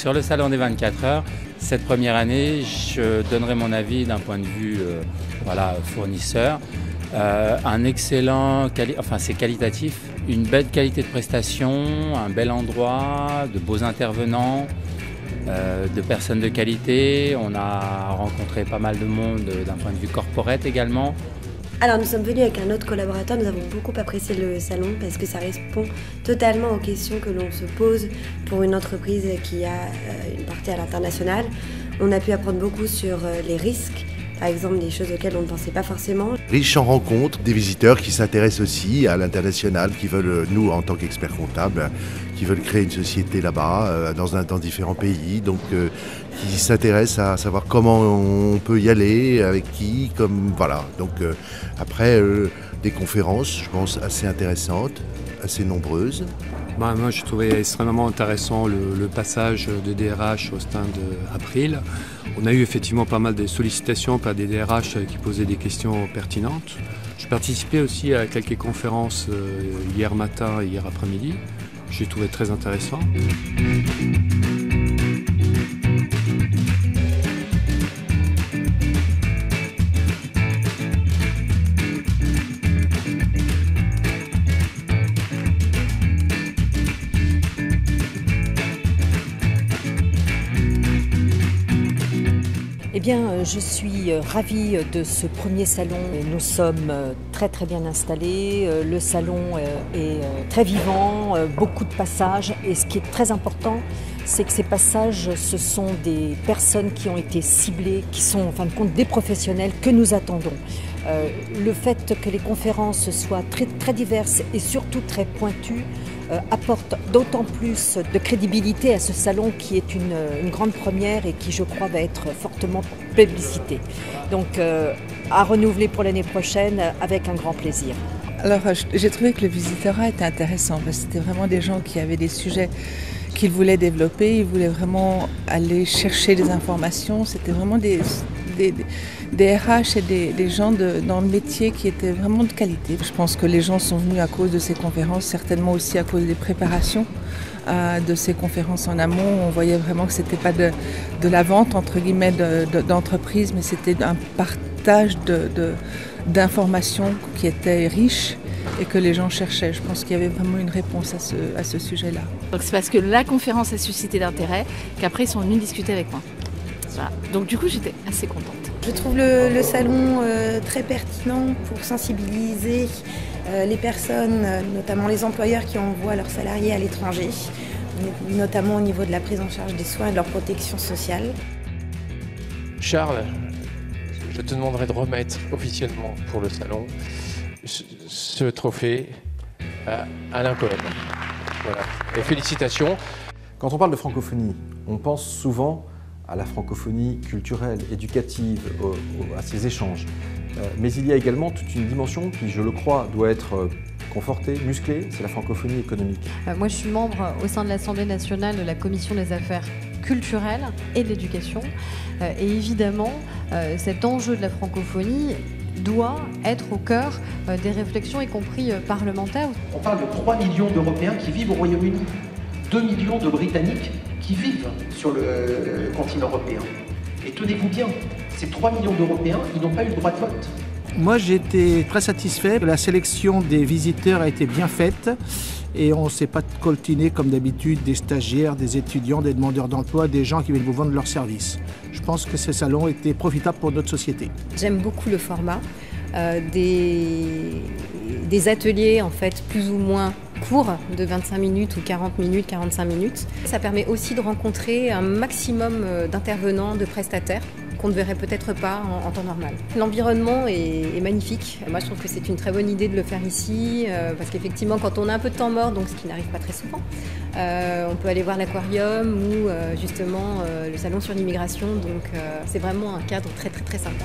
sur le salon des 24 heures, cette première année, je donnerai mon avis d'un point de vue fournisseur. Un excellent, c'est qualitatif, une belle qualité de prestation, un bel endroit, de beaux intervenants, de personnes de qualité. On a rencontré pas mal de monde d'un point de vue corporate également. Alors nous sommes venus avec un autre collaborateur, nous avons beaucoup apprécié le salon parce que ça répond totalement aux questions que l'on se pose pour une entreprise qui a une partie à l'international. On a pu apprendre beaucoup sur les risques, par exemple des choses auxquelles on ne pensait pas forcément. Riche en rencontres, des visiteurs qui s'intéressent aussi à l'international, qui veulent, nous en tant qu'experts comptables, qui veulent créer une société là-bas, dans différents pays, donc qui s'intéressent à savoir comment on peut y aller, avec qui, Donc après, des conférences, je pense, assez intéressantes, assez nombreuses. Moi, je trouvais extrêmement intéressant le passage de DRH au stand April. On a eu effectivement pas mal de sollicitations par des DRH qui posaient des questions pertinentes. Je participais aussi à quelques conférences hier matin et hier après-midi. J'ai trouvé très intéressant. Eh bien, je suis ravie de ce premier salon. Nous sommes très bien installés. Le salon est très vivant, beaucoup de passages. Et ce qui est très important, c'est que ces passages, ce sont des personnes qui ont été ciblées, qui sont en fin de compte des professionnels que nous attendons. Le fait que les conférences soient très diverses et surtout très pointues apporte d'autant plus de crédibilité à ce salon qui est une grande première et qui, je crois, va être fortement publicité. Donc à renouveler pour l'année prochaine avec un grand plaisir. Alors j'ai trouvé que le visitorat était intéressant parce que c'était vraiment des gens qui avaient des sujets qu'ils voulaient développer, ils voulaient vraiment aller chercher des informations. C'était vraiment des RH et des gens dans le métier qui étaient vraiment de qualité. Je pense que les gens sont venus à cause de ces conférences, certainement aussi à cause des préparations de ces conférences en amont. On voyait vraiment que ce n'était pas de la vente entre guillemets d'entreprise, mais c'était un partage d'informations qui était riche et que les gens cherchaient. Je pense qu'il y avait vraiment une réponse à ce sujet-là. Donc c'est parce que la conférence a suscité d'intérêt qu'après ils sont venus discuter avec moi. Voilà. Donc du coup j'étais assez contente. Je trouve le salon très pertinent pour sensibiliser les personnes, notamment les employeurs qui envoient leurs salariés à l'étranger, notamment au niveau de la prise en charge des soins et de leur protection sociale. Charles, je te demanderai de remettre officiellement pour le salon ce trophée à Alain Cohen. Voilà. Et félicitations. Quand on parle de francophonie, on pense souvent à la francophonie culturelle, éducative, à ces échanges. Mais il y a également toute une dimension qui, je le crois, doit être confortée, musclée, c'est la francophonie économique. Moi, je suis membre au sein de l'Assemblée nationale de la Commission des affaires culturelles et de l'éducation. Et évidemment, cet enjeu de la francophonie doit être au cœur des réflexions, y compris parlementaires. On parle de 3 millions d'Européens qui vivent au Royaume-Uni, 2 millions de Britanniques qui vivent sur le continent européen. Et tenez-vous bien, ces 3 millions d'Européens, ils n'ont pas eu le droit de vote. Moi, j'ai été très satisfait. La sélection des visiteurs a été bien faite et on ne s'est pas coltiné comme d'habitude des stagiaires, des étudiants, des demandeurs d'emploi, des gens qui viennent vous vendre leurs services. Je pense que ce salon était profitable pour notre société. J'aime beaucoup le format, des ateliers en fait plus ou moins courts de 25 minutes ou 40 minutes, 45 minutes. Ça permet aussi de rencontrer un maximum d'intervenants, de prestataires qu'on ne verrait peut-être pas en temps normal. L'environnement est magnifique. Moi, je trouve que c'est une très bonne idée de le faire ici, parce qu'effectivement, quand on a un peu de temps mort, donc ce qui n'arrive pas très souvent, on peut aller voir l'aquarium ou justement le salon sur l'immigration. Donc, c'est vraiment un cadre très sympa.